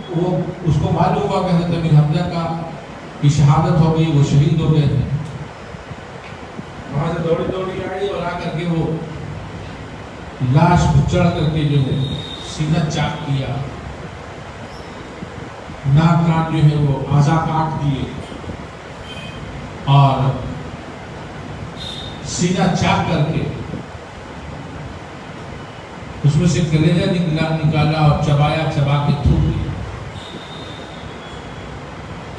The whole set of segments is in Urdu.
وہ اس کو معلوم ہوا کہ حضرت امیر حمزہ کا کی شہادت ہو گئی، وہ شہید ہو گئے تھے. وہاں سے دوڑی دوڑی آئی اور آ کر کے وہ لاش پہ چڑھ کر کے جو ہے سینہ چاک کیا، ناک کان جو ہے وہ اعضا کاٹ دیے اور سینہ چاک کر کے اس میں سے کلیجہ نکالا اور چبایا، چبا کے تھوک دیا.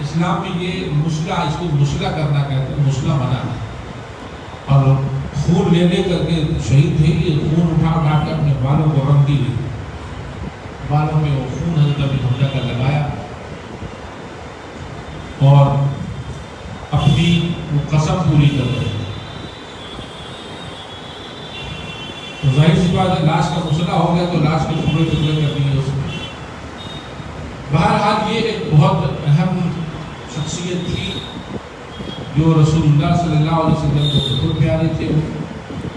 اسلام میں یہ مسلح، اس کو مسلح کرنا کہتے ہیں، مسلح منع ہے. اور خون لے لے کر کے شہید تھے، یہ خون اٹھا اٹھا کے اپنے بالوں کو رنگ دی گئی، بالوں میں وہ خون حضرت امیر حمزہ کا لگایا اور اپنی وہ قسم پوری کر رہے. تو ظاہر سی بات ہے لاش کا مسئلہ ہو گیا تو لاش کے ٹکڑے ٹکڑے کر دیے اس نے. بہرحال یہ ایک بہت اہم شخصیت تھی جو رسول اللہ صلی اللہ علیہ وسلم کو بہت پیارے تھے.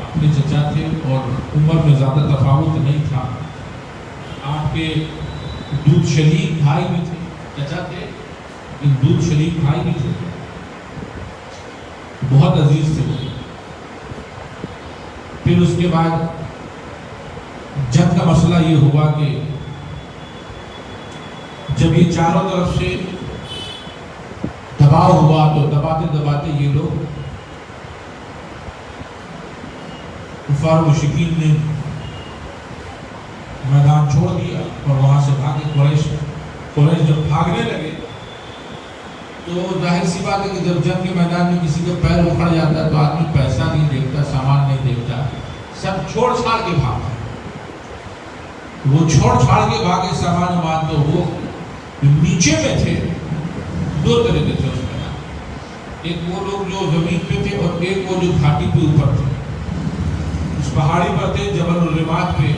اپنے چچا تھے اور عمر میں زیادہ تفاوت نہیں تھا. آپ کے دودھ شریک بھائی بھی تھے، چچا تھے لیکن دودھ شریک بھائی بھی تھے، بہت عزیز تھے. پھر اس کے بعد جنگ کا مسئلہ یہ ہوا کہ جب یہ چاروں طرف سے دباؤ ہوا تو دباتے دباتے یہ لوگ کفار مشرکین نے میدان چھوڑ دیا اور وہاں سے بھاگے. قریش جب بھاگنے لگے تو ظاہر سی بات ہے کہ جب جنگ کے میدان میں کسی کا پیر اکھڑ جاتا ہے تو آدمی پیسہ نہیں دیکھتا، سامان نہیں دیکھتا، سب چھوڑ چھاڑ کے بھاگا. وہ چھوڑ چھاڑ کے بھاگے سامان ومان. تو وہ نیچے میں تھے، دو طرح کے تھے اس میں، ایک وہ لوگ جو زمین پہ تھے اور ایک وہ جو گھاٹی پہ اوپر تھے. اس پہاڑی پر تھے جبل الرمات پہ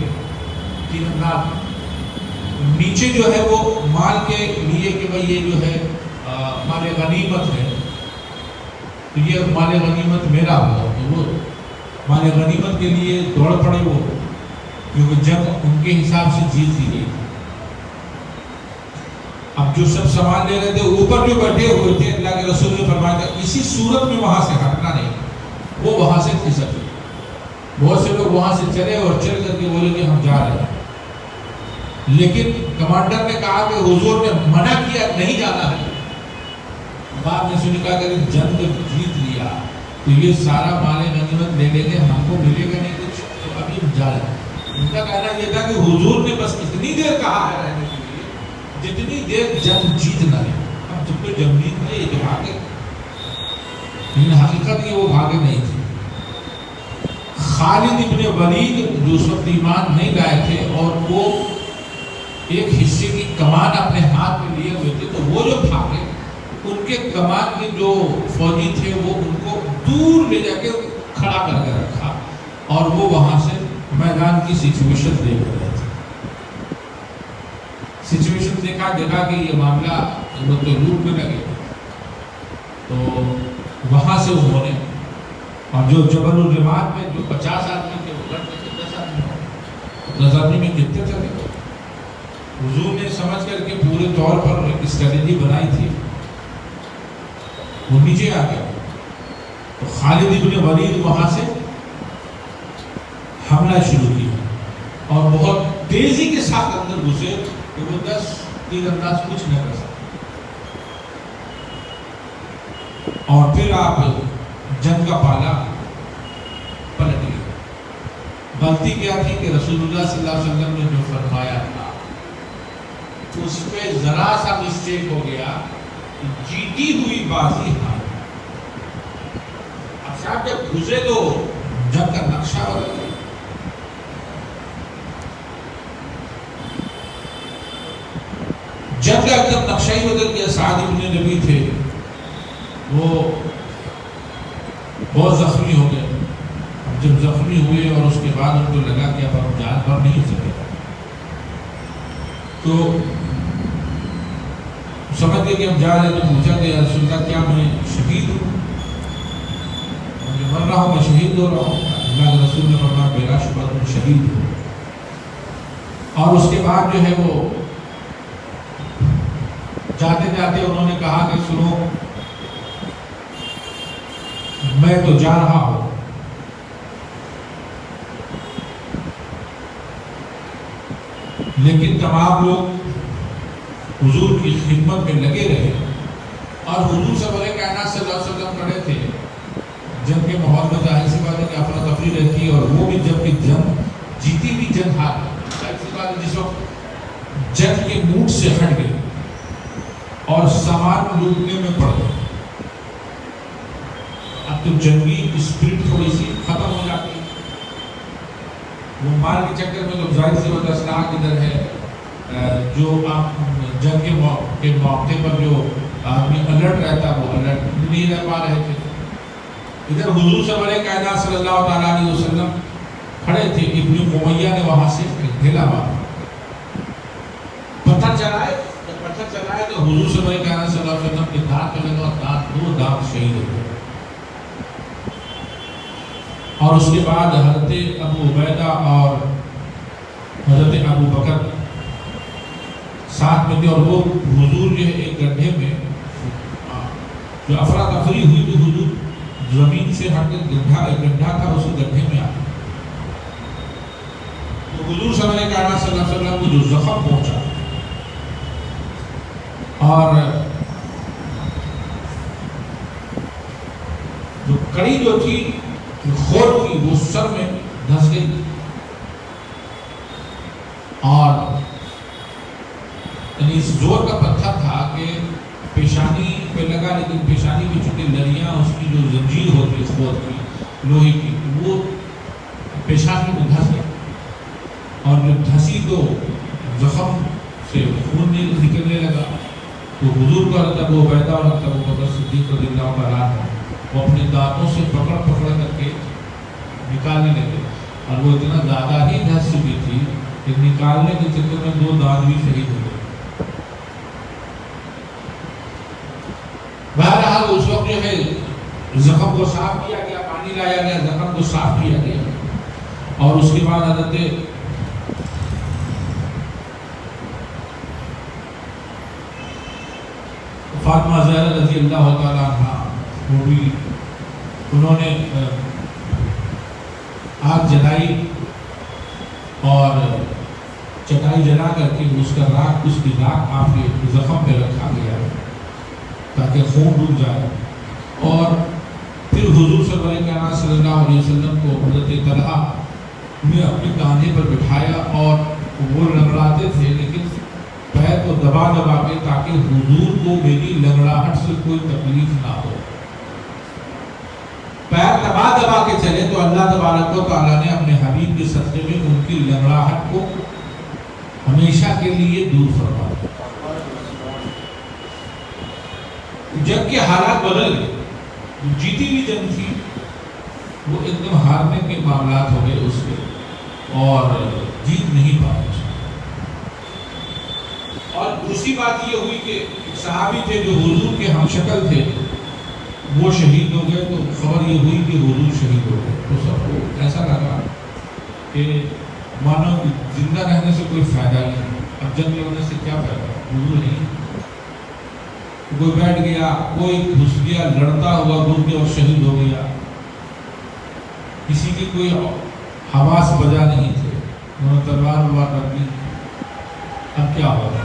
تیرنداز. نیچے جو ہے وہ مال کے لیے کہ بھئی یہ جو ہے مال غنیمت ہے، تو یہ مال غنیمت میرا ہوا. تو وہ مال غنیمت کے لیے دوڑ پڑے وہ، کیونکہ جنگ ان کے حساب سے جیت لی گئی. اب جو سب سامان لے رہے تھے اوپر جو بیٹھے ہوئے تھے، اللہ کے رسول نے فرمایا تھا کسی صورت میں وہاں سے ہٹنا نہیں. وہ وہاں سے کھسک گئے. بہت سے لوگ وہاں سے چلے اور چل کر کے بولے کہ ہم جا رہے ہیں، لیکن کمانڈر نے کہا کہ حضور نے منع کیا نہیں جانا ہے. بعد میں سنی کہا کہ جنگ جیت لیا تو یہ سارا مال غنیمت لے لیں گے، ہم کو ملے گا نہیں کچھ، تو ابھی ہم جا رہے ہیں. ان کا کہنا یہ تھا کہ حضور نے بس اتنی دیر کہا ہے رہنے کے لیے جتنی دیر جنگ جیت نہ لے. اب جب کوئی جنگ جیت نہیں یہ بھاگے، لیکن حقیقت یہ وہ بھاگے نہیں تھے. خالد ابن ولید جو اس وقت ایمان نہیں لائے تھے اور وہ ایک حصے کی کمان اپنے ہاتھ میں لیے ہوئے تھے، تو وہ جو بھاگے ان کے کمان کے جو فوجی تھے وہ ان کو دور لے جا کے کھڑا کر کے رکھا اور وہ وہاں سے میدان کی سچویشن دیکھ رہے تھے. سچویشن دیکھا کہ یہ معاملہ وہ تو لوٹ میں لگے. تو وہاں سے انہوں نے، اور جو جبل الرمات میں جو 50 آدمی تھے وہ گھر میں 10 آدمی ہو، 10 آدمی میں کتنے چلے گئے. حضور نے سمجھ کر کے پورے طور پر ایک اسٹریٹجی بنائی تھی. وہ نیچے آ گیا تو خالد ابن ولید وہاں سے حملہ شروع کیا اور بہت تیزی کے ساتھ اندر گھسے کہ وہ 10 تیرانداز کچھ نہ کر سکتے. اور پھر آپ جنگ کا پالا پلٹ گئے. غلطی کیا تھی کہ رسول اللہ صلی اللہ علیہ وسلم نے جو فرمایا تھا اس پہ ذرا سا مسٹیک ہو گیا، جیتی ہوئی بازی ہار. اب صاحب جب گھسے تو جنگ کا نقشہ بدل گیا. جنگ کا ایک دم نقشہ ہی بدل گیا. سعد ابن نبی تھے وہ بہت زخمی ہو گئے. جب زخمی ہوئے اور اس کے بعد ان کو لگا کہ اب ہم جان بھر نہیں سکے تو سمجھ گئے کہ ہم جا رہے ہیں. تو پوچھا کہ یا رسول اللہ کیا میں شہید ہوں؟ میں مر رہا ہوں، میں شہید ہو رہا ہوں. اللہ کے رسول نے فرمایا بلا شبہ تم شہید ہو. اور اس کے بعد جو ہے وہ جاتے جاتے انہوں نے کہا کہ سنو، میں تو جا رہا ہوں، لیکن تمام لوگ حضور کی خدمت میں لگے رہے، اور حضور سرور کائنات صلی اللہ علیہ وسلم کھڑے تھے۔ جنگ کے ماحول میں ظاہر سی بات ہے کہ افراتفری رہتی ہے، اور وہ بھی جب کہ جنگ جیتی بھی جنگ ہار، ظاہر سی بات ہے جس وقت جنگ کے موڈ سے ہٹ گئے اور سامان لوٹنے میں پڑ گئے، اب تو جنگی اسپرٹ تھوڑی سی ختم ہو جاتی ہے۔ وہ مال کے چکر میں تو ظاہر سی بات اسلحہ کدھر ہے، جو آپ جنگ کے موقع پر جو آدمی الرٹ رہتا وہ الرٹ نہیں رہ پا رہے تھے۔ ادھر حضور سرور کائنات صلی اللہ تعالیٰ علیہ وسلم کھڑے تھے، ابن امیہ نے وہاں سے ڈھیلا مارا، پتھر چلائے تو حضور سرور کائنات صلی اللہ علیہ وسلم کے دانت پہ لگا، اور دو دانت شہید ہو گئے۔ اور اس کے بعد حضرت ابو عبیدہ اور حضرت ابو بکر ساتھ میں تھے، اور وہ حضور جو ہے ایک گڈھے میں جو افراتفری ہوئی تو حضور زمین سے ہٹ کے گڈھا تھا اس گڈھے میں آ گئے۔ تو حضور صلی اللہ علیہ وسلم کو جو زخم پہنچا، اور جو کڑی جو تھی خور کی وہ سر میں دھس گئی، اور یعنی اس زور کا پتھر تھا کہ پیشانی پہ لگا، لیکن پیشانی کی چونکہ لڑیاں اس کی جو زنجیر ہوتی ہے خور کی لوہے کی، وہ پیشانی میں دھس گئی، اور جب دھسی تو زخم سے خون نکلنے لگا۔ تو حضور کو حضرت ابو عبیدہ اور حضرت ابو بکر صدیق رضی اللہ تعالیٰ عنہ وہ اپنے دانتوں سے پکڑ کر کے نکالنے لگے، اور وہ اتنا زیادہ ہی دھس چکی تھی کہ نکالنے کے چکر میں دو دانت بھی شہید ہو گئے۔ بہرحال اس وقت جو ہے زخم کو صاف کیا گیا، پانی لایا گیا، زخم کو صاف کیا گیا، اور اس کے بعد حضرت فاطمہ زہرا رضی اللہ تعالیٰ عنہ وہ بھی انہوں نے آگ جلائی اور چٹائی جلا کر کے اس کی راکھ آپ کے زخم پہ رکھا گیا تاکہ خون ڈوب جائے، اور پھر حضور صلی اللہ علیہ وسلم کو حضرت طلحہ نے اپنے کاندھے پر بٹھایا، اور وہ لنگڑاتے تھے لیکن پیر کو دبا کے تاکہ حضور کو میری لنگڑاہٹ سے کوئی تکلیف نہ ہو۔ پیر دبا کے چلے تو اللہ تبارک و تعالیٰ نے اپنے حبیب کے صدقے میں ان کی لنگڑاہٹ کو ہمیشہ کے لیے دور فرما دیا۔ جنگ کے حالات بدل گئے، جیتی بھی جنگ تھی وہ ایک دم ہارنے کے معاملات ہو گئے اس کے، اور جیت نہیں پائے۔ اور دوسری بات یہ ہوئی کہ صحابی تھے جو حضور کے ہم شکل تھے وہ شہید ہو گئے، تو خبر یہ ہوئی کہ حضور شہید ہو گئے، تو سب کو ایسا لگا کہ مانو زندہ رہنے سے کوئی فائدہ نہیں، اب جنگ لڑنے سے کیا فائدہ، حضور نہیں۔ کوئی بیٹھ گیا، کوئی گھس گیا، لڑتا ہوا گھس گیا اور شہید ہو گیا، کسی کی کوئی حواس بجا نہیں تھے، انہوں نے تلوار رکھ دی، اب کیا ہوگا؟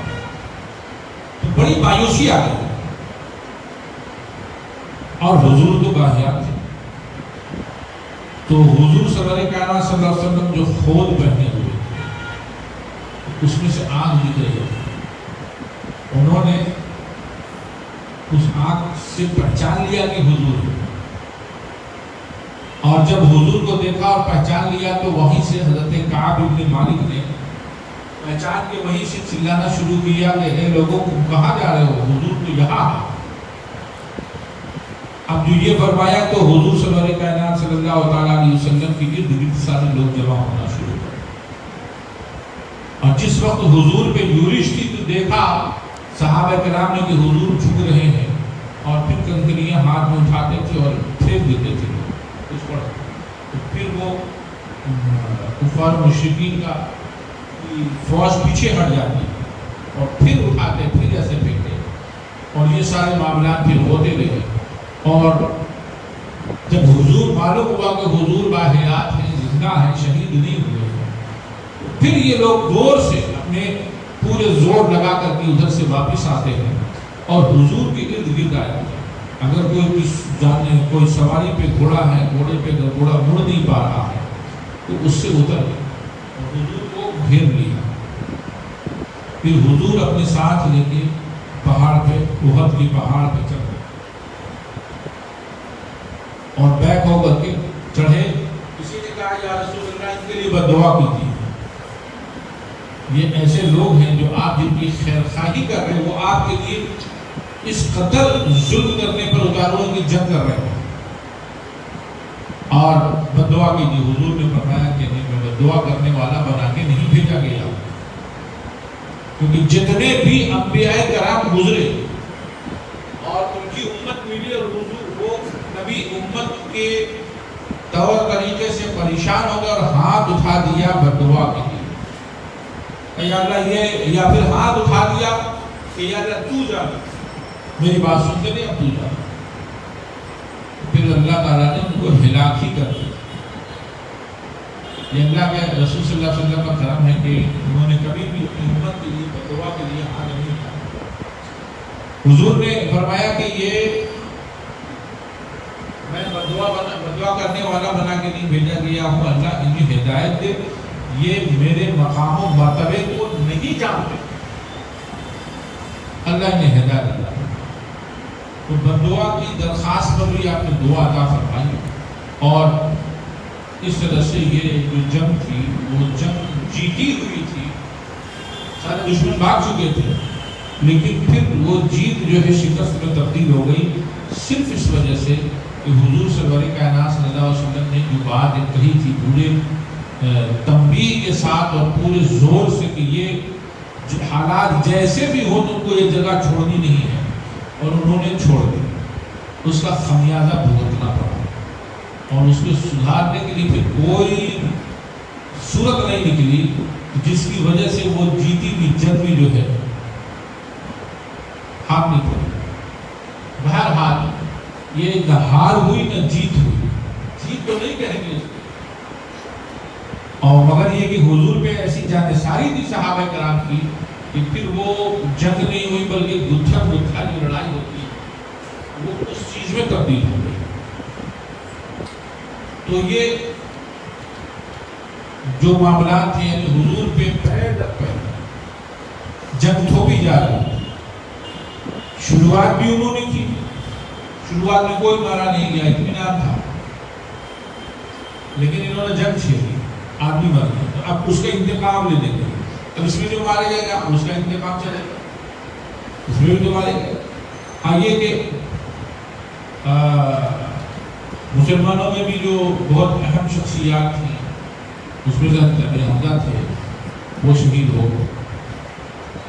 تو بڑی مایوسی آ گئی، اور حضور تو باحیات تھے، تو حضور صلی اللہ علیہ وسلم جو خود پہنے ہوئے تھے اس میں سے آگ نکل رہی تھی، انہوں نے اس آگ سے پہچان لیا کہ حضور، اور جب حضور کو دیکھا اور پہچان لیا تو وہیں سے حضرت کعب بن مالک نے پہچان کے وہیں سے چلانا شروع کیا کہ اے لوگوں کہاں جا رہے ہو، حضور تو یہاں ہے۔ اب جو یہ فرمایا تو حضور صلی اللہ علیہ وسلم کی ارد گرد سارے لوگ جمع ہونا شروع کر، اور جس وقت حضور پہ یورش تھی تو دیکھا صحابہ کرام نے کہ حضور جھک رہے ہیں، اور پھر کنکریاں ہاتھ میں اٹھاتے تھے اور پھینک دیتے تھے کچھ پڑھ، تو پھر وہ کفار مشرکین کا فوج پیچھے ہٹ جاتی اور پھر اٹھاتے، پھر ایسے پھینکتے، اور یہ سارے معاملات پھر ہوتے رہے، اور جب حضور معلوم ہوا کہ حضور باحیات ہیں، زندہ ہیں، شہید نہیں ہوئے، پھر یہ لوگ زور سے اپنے پورے زور لگا کر کے ادھر سے واپس آتے ہیں اور حضور کے ارد گرد آئے۔ اگر کوئی سواری پہ گھوڑا ہے، گھوڑے پہ گھوڑا مڑ نہیں پا رہا ہے تو اس سے اتر گئے اور حضور کو گھیر لیا۔ پھر حضور اپنے ساتھ لے کے پہاڑ پہ، احد کی پہاڑ پہ چڑھ گئے اور بیک ہو کر کے چڑھے۔ کسی نے کہا یا رسول اللہ ان کے لیے بد دعا کیجیے، یہ ایسے لوگ ہیں جو آپ جن کی خیر خواہی کر رہے ہیں، وہ آپ کے لیے اس قدر ظلم کرنے پر اتاروں کی جنگ کر رہے ہیں، اور بد دعا کیجیے۔ حضور نے فرمایا کہ نہیں، میں بد دعا کرنے والا بنا کے نہیں بھیجا گیا، کیونکہ جتنے بھی انبیاء کرام گزرے اور ان کی امت ملی اور حضور وہ نبی امت کے طور طریقے سے پریشان ہو گئے اور ہاتھ اٹھا دیا بد دعا کے لیے، یا اللہ یہ، یا پھر ہاتھ اٹھا دیا کہ یا اللہ تو جا، میری بات سنتے نہیں، اب تو جا۔ پھر اللہ تعالیٰ نے ان کو ہلاک ہی کر دیا۔ یہ اللہ کے رسول صلی اللہ علیہ وسلم کا کرم ہے کہ انہوں نے کبھی بھی اپنی امت کے لیے بد دعا کے لیے ہاتھ نہیں اٹھایا۔ حضور نے فرمایا کہ یہ میں بد دعا کرنے والا بنا کے نہیں بھیجا گیا ہوں، اللہ انہیں ہدایت دے، یہ میرے مقام و مرتبے کو نہیں جانتے، اللہ نے ہدایت دیا۔ تو بد دعا کی درخواست پر بھی آپ نے دعا عطا فرمائی، اور اس طرح سے یہ جو جنگ تھی وہ جنگ جیتی ہوئی تھی، سارے دشمن بھاگ چکے تھے، لیکن پھر وہ جیت جو ہے شکست میں تبدیل ہو گئی، صرف اس وجہ سے کہ حضور سرور کائنات صلی اللہ علیہ وسلم نے جو بات کہی تھی پورے تنبیہ کے ساتھ اور پورے زور سے کہ یہ حالات جیسے بھی ہو تم کو یہ جگہ چھوڑنی نہیں ہے، اور انہوں نے چھوڑ دی، اس کا خمیازہ بھگتنا پڑا، اور اس کو سدھارنے کے لیے پھر کوئی صورت نہیں نکلی جس کی وجہ سے وہ جیتی ہوئی جنگ بھی جو ہے ہار نہیں پڑی۔ بہرحال یہ نہ ہار ہوئی نہ جیت ہوئی، جیت تو نہیں کہیں گے، اور مگر یہ کہ حضور پہ ایسی جانثاری تھی صحابہ کرام کی کہ پھر وہ جنگ نہیں ہوئی بلکہ گتھا جو لڑائی ہوتی ہے وہ اس چیز میں تبدیل ہو گئی۔ تو یہ جو معاملات ہیں یعنی حضور پہ پیر در پیر جنگ تھوپی جا رہی، شروعات بھی انہوں نے کی، شروعات میں کوئی مارا نہیں گیا، اطمینان تھا، لیکن انہوں نے جنگ چھیڑی، آدمی مر گیا، تو اب اس کا انتقام لے لیں گے، اب اس میں جو مارے جائے گا اس کا انتقام چلے گا، اس میں بھی جو مارے گئے۔ آئیے کہ مسلمانوں میں بھی جو بہت اہم شخصیات تھیں، اس میں سے حمزہ تھے، وہ شہید ہو گئے،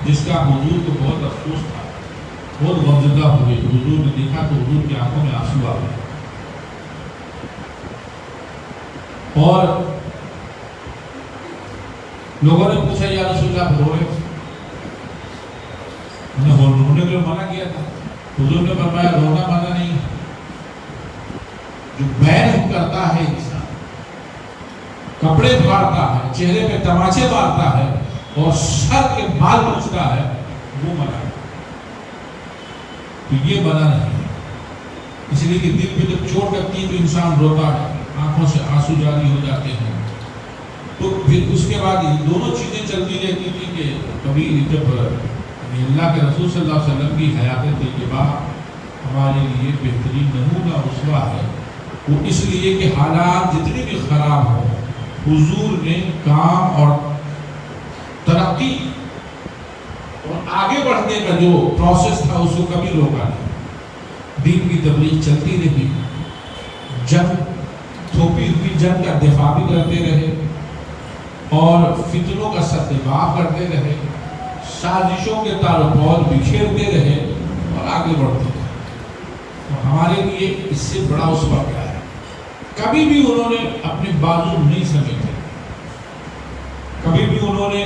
جس کا حضور کو بہت افسوس تھا، بہت غمزدہ ہوئے۔ حضور نے دیکھا تو حضور کی آنکھوں میں آنسو آ گئے، اور لوگوں نے پوچھا یا رسول اللہ رو رہے، انہوں نے منع کیا تھا، حضور نے فرمایا رونا منع نہیں، جو بین کرتا ہے انسان، کپڑے پھاڑتا ہے، چہرے پہ تماچے مارتا ہے اور سر کے بال نوچتا ہے، وہ منع ہے، تو یہ منع نہیں ہے۔ اس لیے کہ دل پہ جب چوٹ لگتی ہے تو انسان روتا ہے، آنکھوں سے آنسو جاری ہو جاتے ہیں، تو پھر اس کے بعد یہ دونوں چیزیں چلتی رہتی تھی کہ کبھی جب اللہ کے رسول صلی اللہ علیہ وسلم کی حیات طیبہ ہمارے لیے بہترین نمونہ اسوہ ہے، وہ اس لیے کہ حالات جتنے بھی خراب ہوں، حضور نے کام اور ترقی اور آگے بڑھنے کا جو پروسیس تھا اس کو کبھی روکا نہیں، دین کی تبلیغ چلتی رہی، جنگ تھوپی ہوئی جنگ کا دفاع بھی کرتے رہے، اور فتنوں کا سرتباب کرتے رہے، سازشوں کے تار و پود بکھیرتے رہے اور آگے بڑھتے رہے۔ ہمارے لیے اس سے بڑا اسوہ کیا ہے؟ کبھی بھی انہوں نے اپنے بازو نہیں سمیٹے، کبھی بھی انہوں نے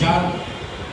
4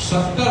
70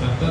70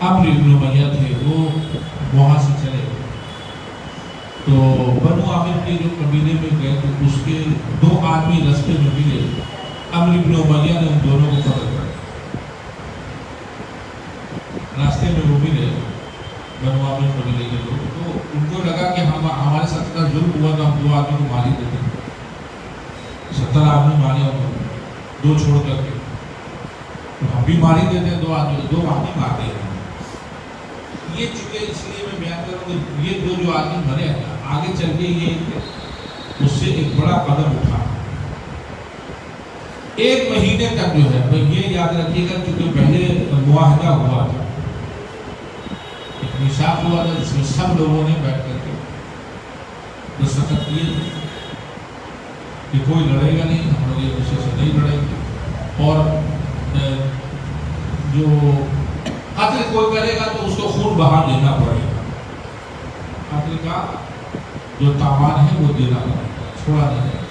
عمرو بن امیہ تھے وہ وہاں سے چلے گئے تو بنو عامر کے جو قبیلے میں گئے تو اس کے 2 آدمی رستے میں ملے. عمرو بن امیہ نے ان دونوں کو قتل کر دیا. راستے میں وہ ملے بنو عامر قبیلے کے لوگ تو ان کو لگا کہ ہمارے ساتھ کا ظلم ہوا تو ہم 2 آدمی کو مار ہی دیتے ہیں. 70 آدمی مارے ہوں 2 چھوڑ کر کے تو ہم بھی مار ہی دیتے ہیں 2 آدمی مار دے ہیں. یہ چکے اس لیے میں بیان کروں کہ یہ 2 جو آدمی مرے ہیں آگے چل کے یہ اس سے ایک بڑا قدم اٹھا. 1 مہینے تک جو ہے یہ یاد رکھیے گا کیونکہ پہلے معاہدہ ہوا تھا ایک میثاق ہوا تھا جس میں سب لوگوں نے بیٹھ کر کے دستخط کیے تھے کہ کوئی لڑے گا نہیں, ہم لوگ ایک دوسرے سے نہیں لڑیں گے اور جو قتل کوئی کرے گا تو اس کو خون بہا دینا پڑے گا. قتل کا جو تاوان ہے وہ دینا پڑے گا, چھوڑا نہیں جائے گا.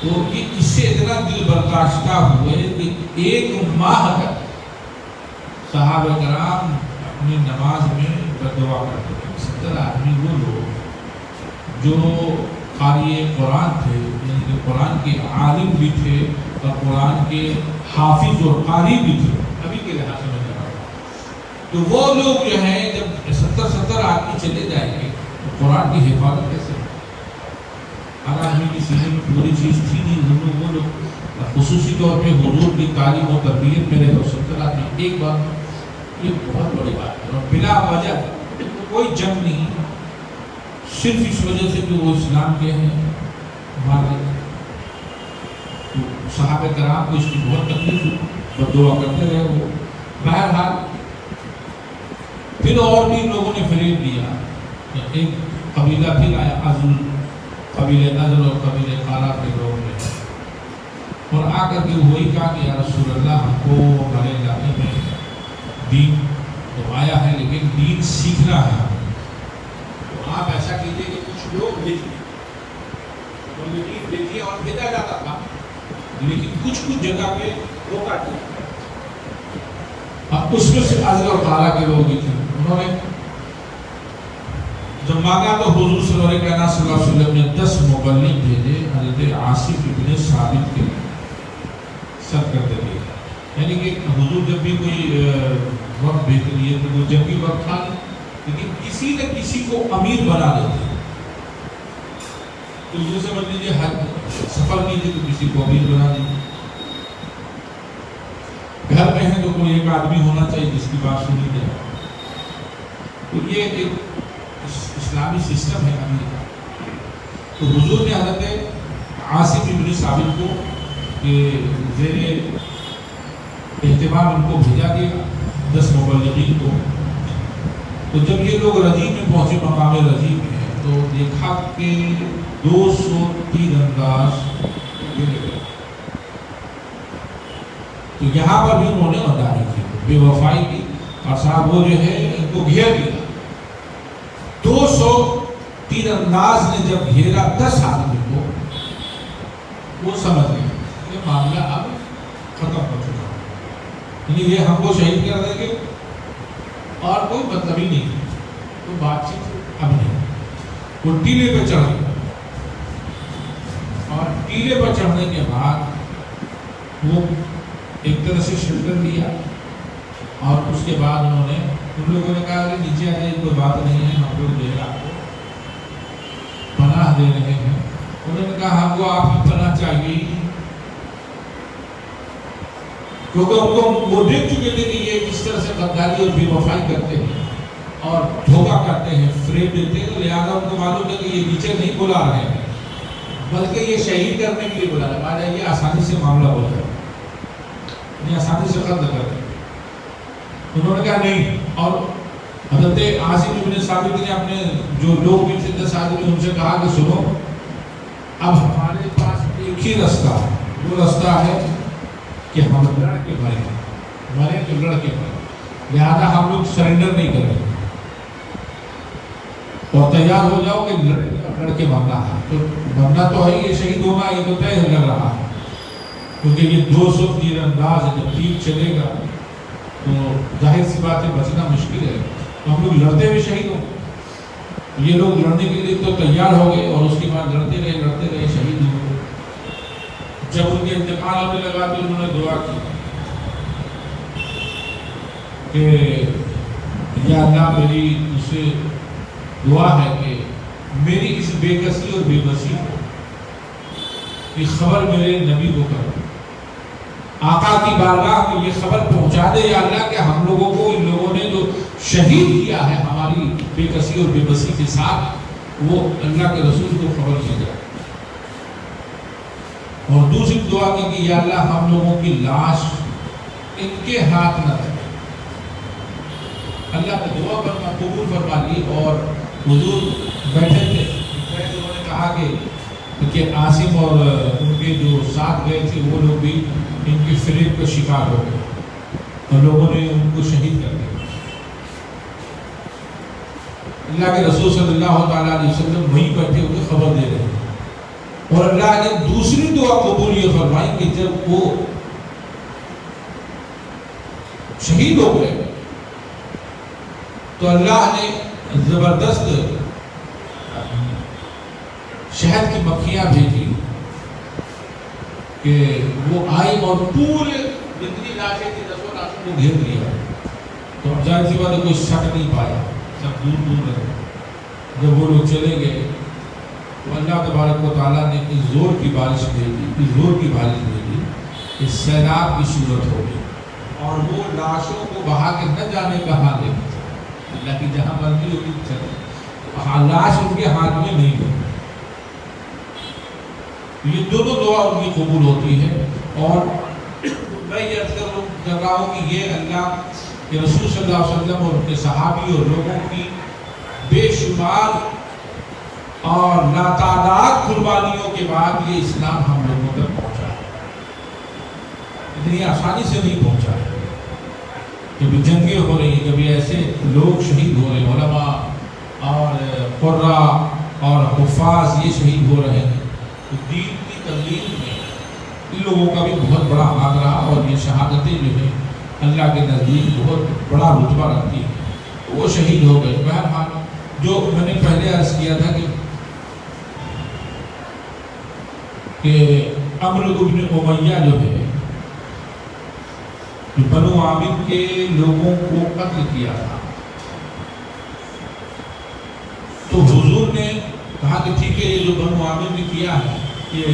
تو یہ اس سے اتنا دل برداشتہ ہوئے کہ 1 ماہ تک صحابہ کرام اپنی نماز میں دعا کرتے تھے. 70 آدمی وہ لوگ جو قاری قرآن تھے یعنی کہ قرآن کے عالم بھی تھے اور قرآن کے حافظ اور قاری بھی تھے ابھی کے لحاظ سے میں رہا. تو وہ لوگ جو ہیں جب 70 آدمی چلے جائیں گے تو قرآن کی حفاظت کیسے؟ ہر آدمی کی سینے میں پوری چیز تھی نہیں. وہ لوگ خصوصی طور پہ حضور کی تعلیم و تربیت میں رہے تو 70 آدمی ایک بات یہ بہت بڑی بات ہے. اور بلا وجہ کوئی جنگ نہیں, صرف اس وجہ سے کہ وہ اسلام کے ہیں ہمارے. تو صحابہ کرام کو اس کی بہت تکلیف ہوئی, دعا کرتے رہے وہ. بہرحال پھر اور بھی لوگوں نے فریب دیا. ایک قبیلہ پھر آیا عزل, قبیلہ عزل اور قبیلہ قارا کے لوگ نے اور آ کر کے وہی کہا کہ یا رسول اللہ ہم کو ہمارے علاقے میں دین تو آیا ہے لیکن دین سیکھنا ہے. تو آپ ایسا کیجیے کہ کچھ لوگ بھیجیے اور بھیجا جاتا تھا لیکن کچھ جگہ پہ روکا دیا. اب اس میں سے عزل اور قارا کے لوگ بھی تھے. انہوں نے جب مانگا تو حضور صلی اللہ علیہ وسلم نے 10 مبلغ بھیجے حضرت عاصم بن ثابت کے سر کر دے. یعنی کہ حضور جب بھی کوئی وقت بھیج لیے تو وہ جب بھی وقت تھا لیکن کسی نہ کسی کو امیر بنا دیتے. تو یہ سمجھ لیجیے ہر سفر کیجیے تو کسی کو امیر بنا دیجیے. گھر میں ہے تو کوئی ایک آدمی ہونا چاہیے جس کی بات سنی جائے. تو یہ ایک اسلامی سسٹم ہے امیر کا. تو حضور نے حضرت عاصم بن ثابت کو کہ زیر اہتمام ان کو بھیجا گیا 10 مبلغین کو. تو جب یہ لوگ رجیب میں پہنچے, مقام رجیب میں تو دیکھا کہ 200 تیر انداز گرے گئے. تو یہاں پر بھی انہوں نے غداری کی, بے وفائی کی اور صاحب وہ جو ہے ان کو گھیر دیا. 200 تیر انداز نے جب گھیرا 10 آدمی کو وہ سمجھ گئے کہ معاملہ اب ختم ہو چکا ہے, یعنی یہ ہم کو شہید کر دیں گے اور کوئی مطلب ہی نہیں. تو بات چیت اب نہیں. وہ ٹیلے پہ چڑھ گئے اور ٹیلے پر چڑھنے کے بعد وہ ایک طرح سے شیلٹر لیا اور اس کے بعد انہوں نے ان لوگوں نے کہا کہ نیچے آ جائے, کوئی بات نہیں ہے, ہم لوگ جو ہے آپ کو پناہ دے رہے ہیں. انہوں نے کہا ہم کو آپ کی پناہ چاہیے کیونکہ ہم کو وہ دیکھ چکے تھے کہ یہ کس طرح سے غداری اور بے وفائی کرتے ہیں اور دھوکہ کرتے ہیں, فریب دیتے ہیں. لہٰذا ان کو معلوم ہے کہ یہ نیچے نہیں بلا رہے ہیں بلکہ یہ شہید کرنے کے لیے بلا رہے ہیں. مانا یہ آسانی سے معاملہ ہو جائے, یہ آسانی سے قتل کر دیں. انہوں نے کہا نہیں. اور حضرت عاصم بن ثابت نے اپنے جو لوگ بھی تھے 10 آدمی ان سے کہا کہ سنو اب ہمارے پاس ایک ہی رستہ ہے, وہ رستہ ہے کہ ہم لڑ کے مرے تو لڑ کے مرے. لہذا ہم لوگ سرنڈر نہیں کریں گے اور تیار ہو جاؤ کہ لڑ کے مرنا ہے. تو مرنا تو ہے, یہ شہید ہونا یہ تو طے لگ رہا ہے کیونکہ یہ 200 تیر انداز ہے. جب تیر چلے گا تو ظاہر سی بات ہے بچنا مشکل ہے، تو ہم لوگ لڑتے ہوئے شہید ہوں. یہ لوگ لڑنے کے لیے تو تیار ہو گئے اور اس کے بعد لڑتے رہے شہید ہو گئے. جب ان کے انتقال ہونے لگا تو انہوں نے دعا کی کہ یا اللہ میری اس سے دعا ہے کہ میری اس بے کسی اور بے بسی کو یہ خبر میرے نبی کو کرو، آقا کی بارگاہ میں یہ خبر پہنچا دے یا اللہ کہ ہم لوگوں کو ان لوگوں نے جو شہید کیا ہے ہماری بے کسی اور بے بسی کے ساتھ، وہ اللہ کے رسول کو خبر مل جائے. اور دوسری دعا کی کہ یا اللہ ہم لوگوں کی لاش ان کے ہاتھ نہ رہے. اللہ نے دعا کرنا قبول فرما لی اور حضور بیٹھے تھے. انہوں نے کہا کہ عاصم اور ان کے جو ساتھ گئے تھے وہ لوگ بھی ان کی فریب کا شکار ہو گئے اور لوگوں نے ان کو شہید کر دیا. اللہ کے رسول صلی اللہ تعالیٰ علیہ وسلم وہیں بیٹھے ہوئے خبر دے رہے ہیں اور اللہ نے دوسری دعا قبول یہ فرمائی کہ جب وہ شہید ہو گئے تو اللہ نے زبردست شہد کی مکھیاں بھیجی کہ وہ آئی اور پورے جتنی لاشیں تھی 10 لاشوں کو گھیر لیا. تو اب ظاہر سی بات ہے کوئی شک نہیں پایا، سب دور رہے. جب وہ لوگ چلے گئے تو اللہ تبارک و تعالیٰ نے اس زور کی بارش بھیجی کہ سیلاب کی صورت ہو گئی اور وہ لاشوں کو بہا کے نہ جانے کہاں لے گئے. اللہ کی جہاں مرضی ہوگی چلے، لاش ان کے ہاتھ میں نہیں ہوئی. یہ دونوں دعا ان کی قبول ہوتی ہے. اور میں یہ عرض کر رہا ہوں کہ یہ اللہ کے رسول صلی اللہ علیہ وسلم اور ان کے صحابی اور لوگوں کی بے شمار اور لاتعداد قربانیوں کے بعد یہ اسلام ہم لوگوں تک پہنچا ہے. اتنی آسانی سے نہیں پہنچا ہے. کبھی جنگیں ہو رہی ہیں، کبھی ایسے لوگ شہید ہو رہے ہیں، علماء اور قراء اور حفاظ یہ شہید ہو رہے ہیں. تو دین کی تبلیغ میں ان لوگوں کا بھی بہت بڑا ہاتھ رہا اور یہ شہادتیں جو ہیں اللہ کے نزدیک بہت بڑا رتبہ رکھتی ہیں. وہ شہید ہو گئے. بہرحال جو میں نے پہلے عرض کیا تھا کہ عمرو بن امیہ جو ہے بنو عامر کے لوگوں کو قتل کیا تھا، تو حضور نے کہا کہ ٹھیک ہے یہ جو بنو عامر نے کیا ہے، یہ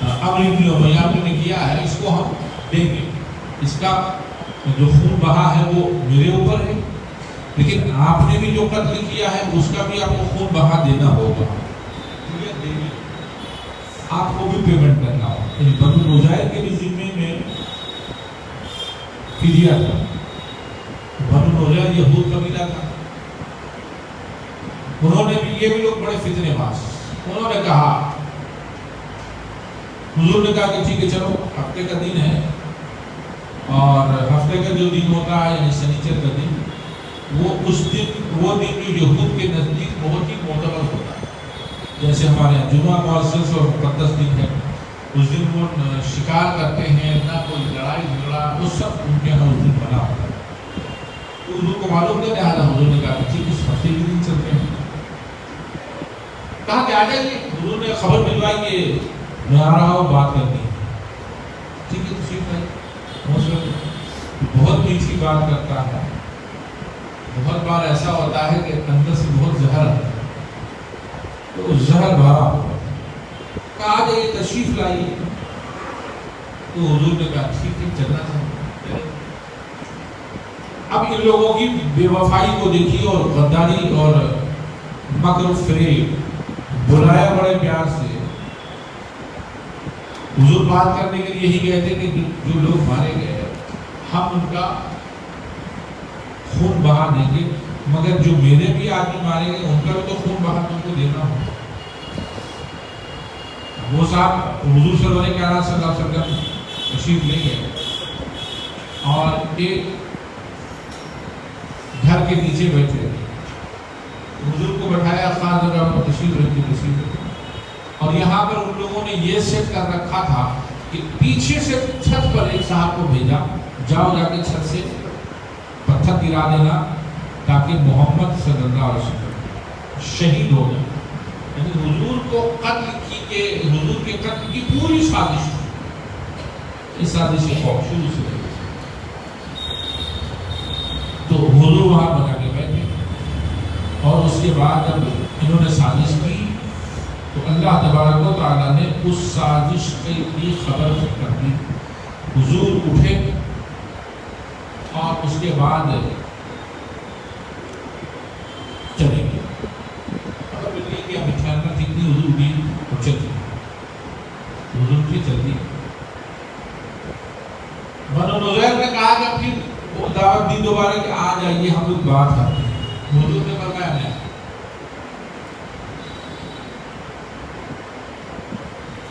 عمرو بن امیہ نے کیا ہے، اس کو ہم دیں گے. اس کا جو خون بہا ہے وہ میرے اوپر ہے، لیکن آپ نے بھی جو قتل کیا ہے اس کا بھی آپ کو خون بہا دینا ہوگا. آپ کو بھی پیمنٹ کرنا ہوگا. بنو نذیر کے بھی ذمے میں فدیہ تھا. بنو نذیر یہود قبیلہ تھا. انہوں نے بھی، یہ بھی لوگ بڑے فتنے باز. انہوں نے کہا، حضور نے کہا کہ ٹھیک ہے چلو ہفتے کا دن ہے اور ہفتے کا جو دن ہوتا ہے یعنی سنیچر کا دن، وہ دن جو یہود کے نزدیک بہت ہی معتبر ہوتا ہے. جیسے ہمارے یہاں جمعہ معزز اور مقدس دن ہے، اس دن وہ شکار کرتے ہیں، نہ کوئی لڑائی جھگڑا، وہ سب ان کے یہاں اس دن بنا ہوتا ہے. تو حضور کو معلوم نہیں لہٰذا حضور نے کہا کہ ٹھیک اس ہفتے کے دن چلتے ہیں. کہا کہ آ جائیے. حضور نے خبر بھجوائی کہ میں آ رہا ہوں بات کرنی ہے. ٹھیک ہے تشریف لائیے. بہت میٹھی بات کرتا ہے. بہت بار ایسا ہوتا ہے کہ اندر سے بہت زہر ہے، تو زہر بھرا ہوا. کہا آ جائیے تشریف لائیے. تو حضور نے کہا ٹھیک ہے چلنا چاہیے. اب ان لوگوں کی بے وفائی کو دیکھیے اور غداری اور مکر و فریب. بلایا بڑے پیار سے. حضور بات کرنے کے لیے یہی گئے تھے کہ جو لوگ مارے گئے ہم ان کا خون بہا دیں گے، مگر جو میرے بھی آدمی مارے گئے ان کا بھی تو خون بہا تم کو دینا ہوگا. وہ صاحب حضور صلی اللہ علیہ وسلم تشریف لے گئے اور ایک گھر کے نیچے بیٹھے. حضور کو بٹھایا، خاص جگہ پر تشریف رکھتے. اور یہاں پر ان لوگوں نے یہ سیٹ کر رکھا تھا کہ پیچھے سے چھت پر ایک صاحب کو بھیجا جاؤ جا کے چھت سے پتھر گرا دینا تاکہ محمد صلی اللہ علیہ وسلم شہید ہو جائے. یعنی حضور کو قتل کی کہ حضور کے قتل کی پوری سازش تھی. اس سازش سے خوف شروع سے تو حضور وہاں بنا کے بیٹھے اور اس کے بعد جب انہوں نے سازش کی تو اللہ تبارک و تعالیٰ نے اس سازش کی خبر کر دی. حضور اٹھے اور اس کے بعد چلے گئے. خبر ملی کہ اب ٹھہرنا ٹھیک نہیں. حضور بھی اور چلتی حضور بھی چلتی. بنو نذیر نے کہا کہ پھر وہ دعوت دی دوبارہ کہ آ جائیے ہم لوگ بات کرتے ہیں. حضور نے فرمایا نہیں,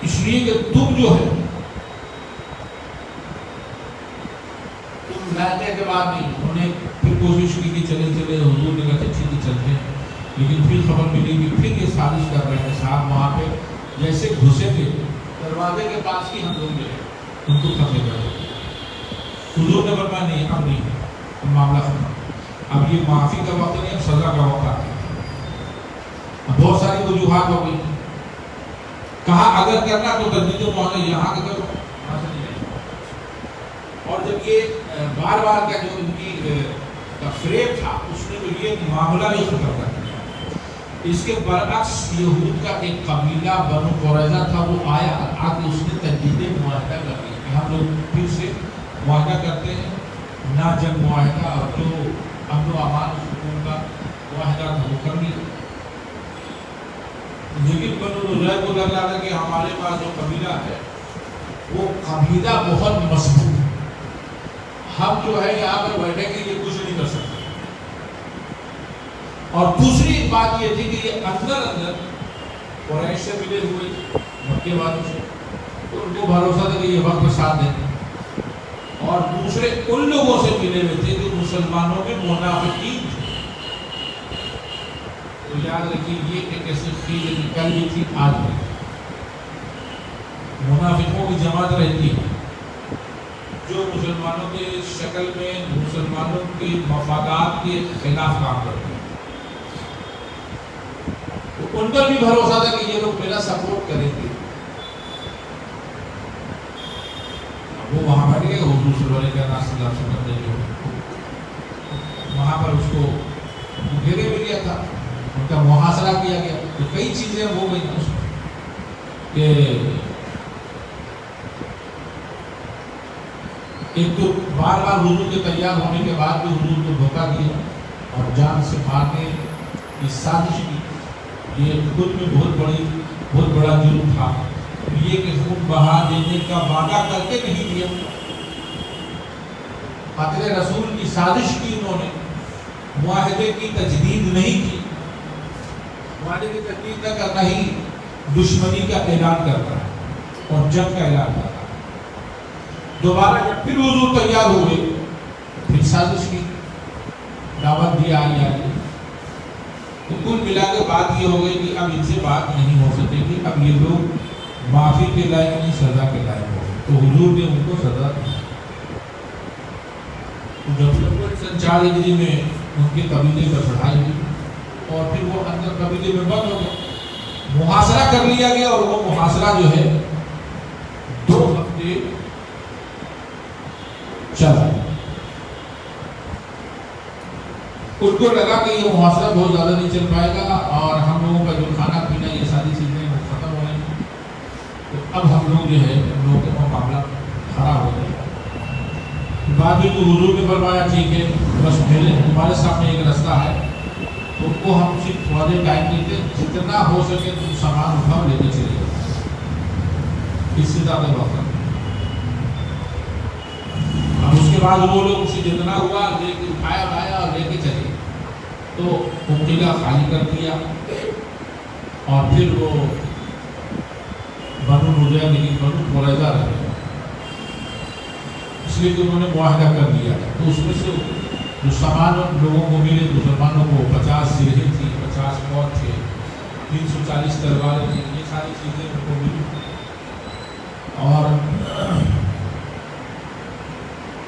اس لیے کہ تم جو ہے تم لاتے کے بعد نہیں. انہوں نے پھر کوشش کی کہ چلے چلے. حضور نے کہا ٹھیک ہے چلتے ہیں. لیکن پھر خبر ملی کہ پھر یہ سازش کر رہے ہیں صاحب. وہاں پہ جیسے گھسے تھے دروازے کے پاس کی ہم لوگ جو ہے ان کو ختم کر دیں. حضور نے فرمایا نہیں اب نہیں, معاملہ ختم. اب یہ معافی کا وقت نہیں, اب سزا کا وقت آ گیا. اب بہت ساری وجوہات ہو گئی. کہا اگر کرنا تو تجدید معاہدہ یہاں کے کرو, وہاں سے نہیں. اور جب یہ بار بار کا جو ان کی فریب تھا اس نے تو یہ معاملہ بھی ختم کر دیا. اس کے برعکس یہود کا ایک قبیلہ بنو قریظہ تھا, وہ آیا آ کے اس نے تجدید معاہدہ کر دیا کہ ہم لوگ پھر سے معاہدہ کرتے ہیں, نہ جنگ معاہدہ اور جو امن و امان و سکون کا معاہدہ تھا وہ کر لیا. لیکن بنو نذیر کو لگ رہا تھا کہ ہمارے پاس جو قبیلہ ہے وہ قبیلہ بہت مضبوط ہے, ہم جو ہے یہاں پر بیٹھے کے یہ کچھ نہیں کر سکتے. اور دوسری بات یہ تھی کہ یہ اندر قریش سے ملے ہوئے مکے والوں سے, تو ان کو بھروسہ تھا کہ یہ وقت ساتھ دیں. اور دوسرے ان لوگوں سے ملے ہوئے تھے جو مسلمانوں میں منافقین تھے. تو یاد رکھیے یہ ایک ایسی چیز کل بھی تھی آج بھی. منافقوں کی جماعت رہتی ہے جو مسلمانوں کے شکل میں مسلمانوں کے مفادات کے خلاف کام کرتے ہیں. تو ان پر بھی بھروسہ تھا کہ یہ لوگ میرا سپورٹ کریں گے. وہ وہاں بیٹھ گئے, حضور صلی اللہ علیہ وسلم نے جو وہاں پر اس کو گھیرے میں لیا تھا, ان کا محاصرہ کیا گیا. تو کئی چیزیں ہو گئی اس میں کہ ایک تو بار بار حضور کے تیار ہونے کے بعد بھی حضور کو دھوکہ دیا اور جان سے مارنے کی سازش کی. یہ خود میں بہت بڑا جرم تھا. یہ کہ خون بہا دینے کا وعدہ کر کے نہیں دیا, قاتل رسول کی سازش کی انہوں نے, معاہدے کی تجدید نہیں کی. معاہدے کی تجدید نہ کرنا ہی دشمنی کا اعلان کرتا ہے اور جنگ کا اعلان کرتا ہے. دوبارہ جب پھر حضور تیار ہوئے پھر سازش کی, دعوت دیا آئیے. تو کل ملا کے بات یہ ہو گئی کہ اب ان سے بات نہیں ہو سکے گی. اب یہ لوگ معافی کے لائق نہیں, سزا کے لائق ہو. تو حضور نے ان کو سزا دی. جب 4 ہجری میں ان کے قبیلے پر چڑھائی ہوئی اور پھر وہ اندر قبیلے میں بند ہو گئے, محاصرہ کر لیا گیا. اور وہ محاصرہ جو ہے 2 ہفتے چلا. ان کو لگا کہ یہ محاصرہ بہت زیادہ نہیں چل پائے گا اور ہم لوگوں کا جو کھانا پینا یہ ساری چیزیں وہ ختم ہو رہی ہیں. تو اب ہم لوگ جو ہے ہم لوگوں کا معاملہ خراب ہو گیا. بعد میں تو حضور نے فرمایا ٹھیک ہے بس ہمارے سامنے ایک راستہ ہے, ان کو ہم صرف تھوڑا دیر ٹائم دیتے, جتنا ہو سکے تم سامان اٹھاؤ لے کے چلے جاؤ, اس سے زیادہ وقت. اب اس کے بعد وہ لوگ اسے جتنا ہوا لے کے اٹھایا اور لے کے چلے. تو وہ قلعہ خالی کر دیا اور پھر وہ بنو نذیر لیکن بنو قریظہ رہ گئے, اس لیے کہ انہوں نے معاہدہ کر دیا. تو اس میں سے جو سامان لوگوں کو ملے, مسلمانوں کو 50 سرہیں تھی, 50 فوج تھے, 340 تلواریں تھیں, یہ ساری چیزیں ان کو ملی. اور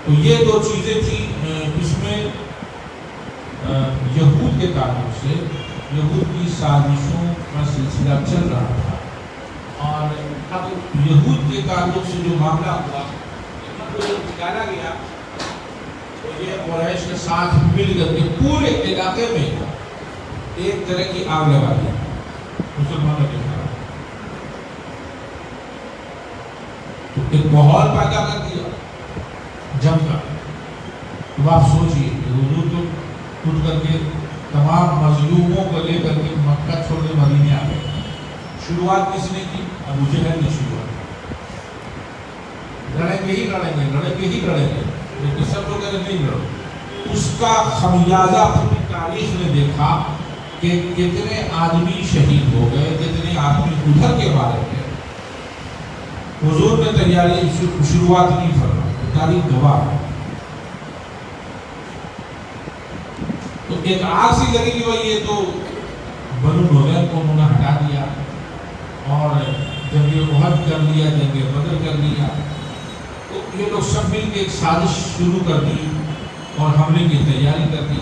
تو یہ دو چیزیں تھیں اس میں یہود کے تعلق سے یہود کی سازشوں کا سلسلہ چل رہا تھا، اور اب یہود کے تعلق سے جو معاملہ ہوا کو نکالا گیا تو یہ قریش کے ساتھ مل کر کے پورے علاقے میں ایک طرح کی آگ لگا دی مسلمانوں کے خلاف، تو ایک ماحول پیدا کر دیا جنگ کا۔ اب آپ سوچئے کہ حضور تو اٹھ کر کے تمام مظلوموں کو لے کر کے مکہ چھوڑ کے مدینے آ گئے۔ شروعات کس نے کی؟ ابو جہل نے شروعات، لڑیں گے ہی لڑیں گے، لڑیں گے ہی لڑیں گے، لیکن سب لوگ اگر نہیں لڑو۔ اس کا خمیازہ پوری تاریخ نے دیکھا کہ کتنے آدمی شہید ہو گئے، کتنے آدمی ادھر کے مارے گئے۔ حضور نے تیاری شروعات نہیں فرمائی، تاریخ گواہ ہے۔ تو ایک آگ سی لگی کہ بھائی یہ تو بنو نضیر کو انہوں نے ہٹا دیا اور جنگ احد کر لیا، جنگ بدر کر لیا، تو یہ لوگ سب مل کے ایک سازش شروع کر دی اور حملے کی تیاری کر دی۔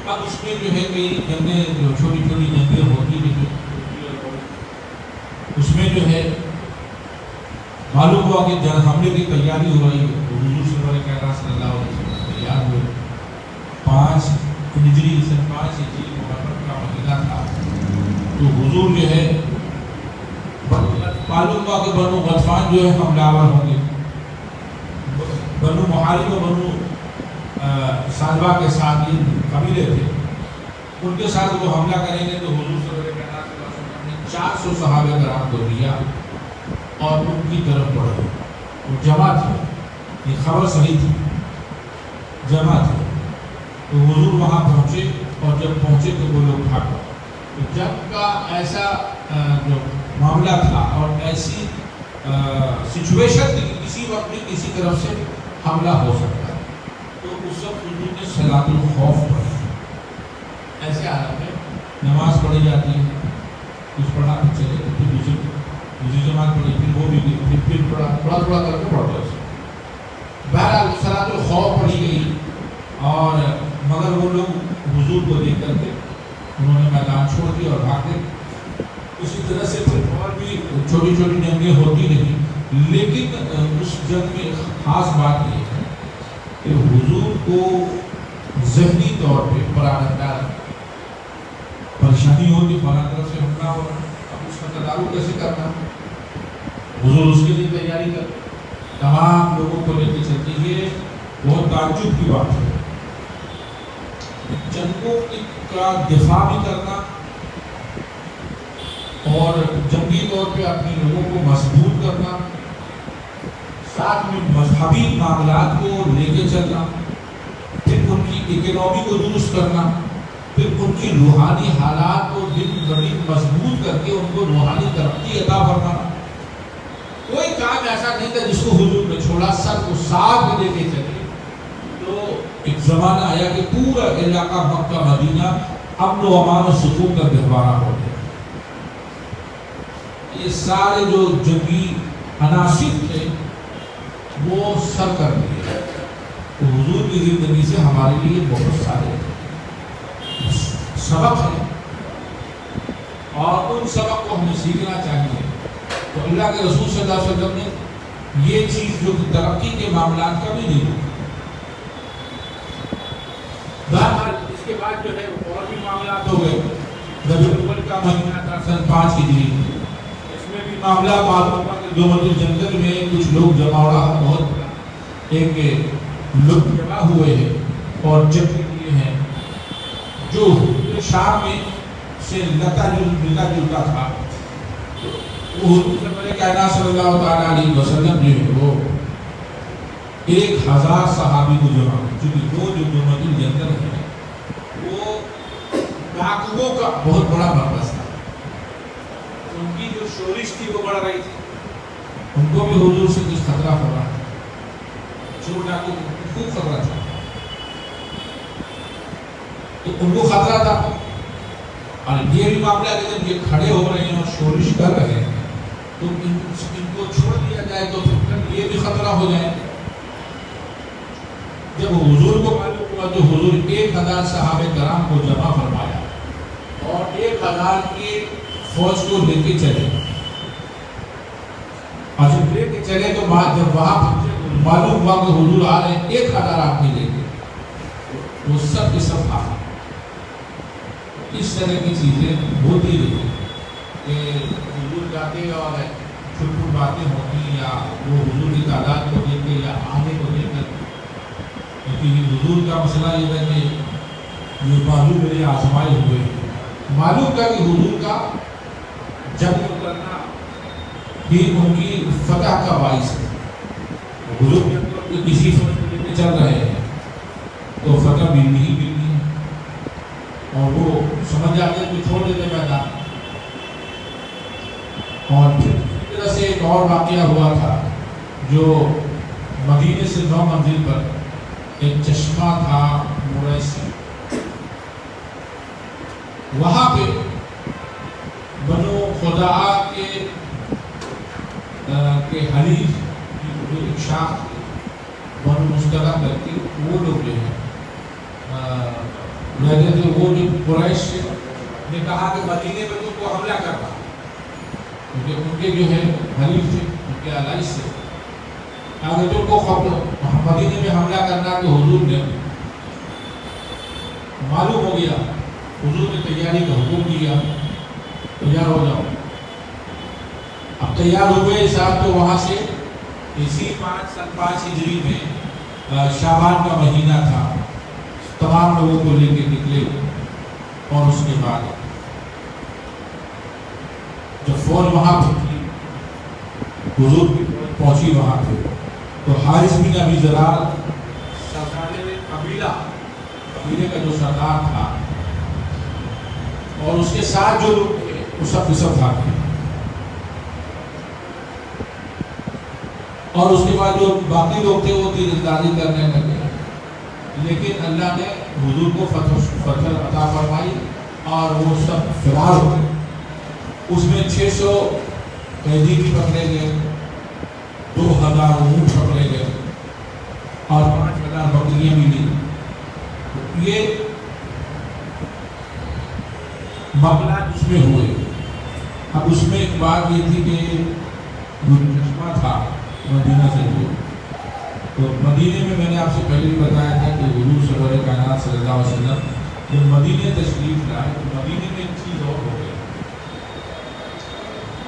اب اس میں جو ہے کئی جنگیں جو چھوٹی چھوٹی جنگیں ہوتی رہی، اس میں جو ہے معلوم ہوا کہ جب حملے کی تیاری ہو رہی ہے تو حضور صلی اللہ علیہ وسلم تیار ہوئے۔ 5 ہجری سن 5 ہجری محرم کا مہینہ تھا، تو حضور جو ہے معلوم ہوا کہ بنو غطفان جو ہے حملہ آور ہوں گے، بنو محارب و بنو سالبہ کے ساتھ یہ قبیلے تھے، ان کے ساتھ وہ حملہ کریں گے۔ تو حضور صلی اللہ علیہ وسلم نے 400 صحابہ کرام کو لیا اور ان کی طرف بڑھے، وہ جمع تھے، یہ خبر صحیح تھی، جمع تھے۔ تو حضور وہاں پہنچے اور جب پہنچے تو وہ لوگ بھاگ گئے۔ تو جنگ کا ایسا جو معاملہ تھا اور ایسی سچویشن تھی کہ کسی وقت بھی کسی طرف سے حملہ ہو سکتا ہے، تو اس وقت حضور نے صلاۃ الخوف پڑھی۔ ایسے حالت میں نماز پڑھی جاتی ہے، کچھ پڑھا پھر چلے، پھر دوسری جماعت پڑھی، پھر وہ بھی پھر پڑھا، تھوڑا تھوڑا کر کے پڑھتا ہے۔ بہرحال صلاۃ الخوف پڑھی گئی، اور مگر وہ لوگ حضور کو دیکھ کر کے انہوں نے میدان چھوڑ دیا اور بھاگ گئے۔ اسی طرح سے پھر اور بھی چھوٹی چھوٹی جنگیں ہوتی رہی، لیکن اس جنگ میں خاص بات یہ ہے کہ حضور کو ذہنی طور پہ پراگندہ پریشانی ہوتی، فلاں طرف سے حملہ ہو رہا، اب اس کا تدارک کیسے کرنا؟ حضور اس کے لیے تیاری کر تمام لوگوں کو لے کے چلتے۔ یہ بہت تعجب کی بات ہے، جنگوں کا دفاع بھی کرنا اور جنگی طور پہ اپنے لوگوں کو مضبوط کرنا، ساتھ میں مذہبی معاملات کو لے کے چلنا، پھر ان کی اکنامی کو درست کرنا، پھر ان کی روحانی حالات کو دن بدن مضبوط کر کے ان کو روحانی ترقی عطا فرمانا۔ کوئی کام ایسا نہیں تھا جس کو حضور نے چھوڑا، سب کو ساتھ لے کے چلے۔ تو ایک زمانہ آیا کہ پورا علاقہ مکہ مدینہ امن و امان و سکون کا گہوارہ ہو گیا۔ یہ سارے جو جنگی عناصر تھے وہ سر کر دیے۔ تو حضور کی زندگی سے ہمارے لیے بہت سارے سبق ہیں، اور ان سبق کو ہمیں سیکھنا چاہیے۔ تو اللہ کے رسول صلی اللہ علیہ وسلم نے یہ چیز جو کہ ترقی کے معاملات کا بھی نہیں دی۔ بہرحال اس کے بعد جو ہے اور بھی معاملات ہو گئے۔ ربیع الاول کا مہینہ تھا سن 5 ہجری، اس میں بھی معاملہ معلوم ہوا کہ دومت جنگل میں کچھ لوگ جمع رہا، بہت ایک لوگ جمع ہوئے ہیں اور جنگ لیے ہیں جو شام میں سے ملتا جلتا تھا۔ وہ حضور کائنات صلی اللہ تعالیٰ علیہ وسلم جو ہے وہ 1000 صحابی کو جمع ہوئے، کیونکہ وہ جو دومت الجندل ہے وہ ڈاکوؤں کا بہت بڑا مرکز تھا، ان کی جو شورش تھی وہ بڑھ رہی تھی، ان کو بھی حضور سے کچھ خطرہ ہو رہا تھا، چور ڈاکو خوب خطرہ تھا، تو ان کو خطرہ تھا۔ اور یہ بھی معاملہ کہ جب یہ کھڑے ہو رہے ہیں اور شورش کر رہے ہیں تو ان کو چھوڑ دیا جائے تو پھر یہ بھی خطرہ ہو جائے. جب حضور کو معلوم ہوا تو حضور 1000 صحابہ کرام کو جمع فرمایا اور 1000 کی فوج کو لے کے چلے. اور جب لے کے چلے تو جب وہاں معلوم ہوا کہ حضور آ رہے ہیں 1000 آدمی لے کے، وہ سب کے سب آ گئے. اس طرح کی چیزیں ہوتی رہی کہ حضور جاتے اور چھوٹ چھوٹ باتیں ہوتی یا وہ حضور کی تعداد کو دیکھ کے یا آنے کو دیکھ کر. کیونکہ حضور کا مسئلہ یہ ہے کہ یہ معلوم میرے آزمائے ہوئے معلوم کا کہ حضور کا جنگ کرنا بھی ان کی فتح کا باعث ہے. حضور کسی فتح میں چل رہے ہیں تو فتح ملنی ہی ملنی ہے اور وہ سمجھ جاتے تو چھوڑ دیتے میدان. اور پھر اس طرح سے ایک اور واقعہ ہوا تھا جو مدینے سے 9 منزل پر ایک چشمہ تھا موریسی. وہاں پہ بنو خداعہ کے حلیف جو ایک شاخ تھے بنو مشترک کر کے وہ لوگ جو ہیں رہتے تھے. وہ جو قریش نے کہا کہ مدینے میں تم کو حملہ کرنا، کیونکہ ان کے جو ہے حلیف تھے ان کے allies سے. اگر تم کو مدینے میں حملہ کرنا تو حضور نے معلوم ہو گیا، حضور نے تیاری کا حکم دیا تیار ہو جاؤ. اب تیار ہوئے صاحب تو وہاں سے اسی 5 ہجری میں شعبان کا مہینہ تھا. تمام لوگوں کو لے کے نکلے اور اس کے بعد جب فوج وہاں پہنچی حضور کی فوج پہنچی وہاں پہ تو حارث بن ابی ذرار سردار قبیلے کا جو سردار تھا اور اس کے ساتھ جو لوگ تھے وہ سب کے سب بھاگ گئے. اور اس کے بعد جو باقی لوگ تھے وہ تیر اندازی کرنے لگے. لیکن اللہ نے حضور کو فتح عطا فرمائی اور وہ سب فرار ہو گئے. اس میں 600 قیدی بھی پکڑے گئے، 2000 اونٹ پکڑے گئے اور 5000 بکریاں بھی لی. یہ معاملات اس میں ہوئے. اب اس میں ایک بات یہ تھی کہ جو چشمہ تھا مدینہ سے دور، تو مدینے میں نے آپ سے پہلے بھی بتایا تھا کہ حضور سرور کائنات صلی اللہ علیہ وسلم جب مدینے تشریف لائے تو مدینے میں ایک چیز اور ہو گئی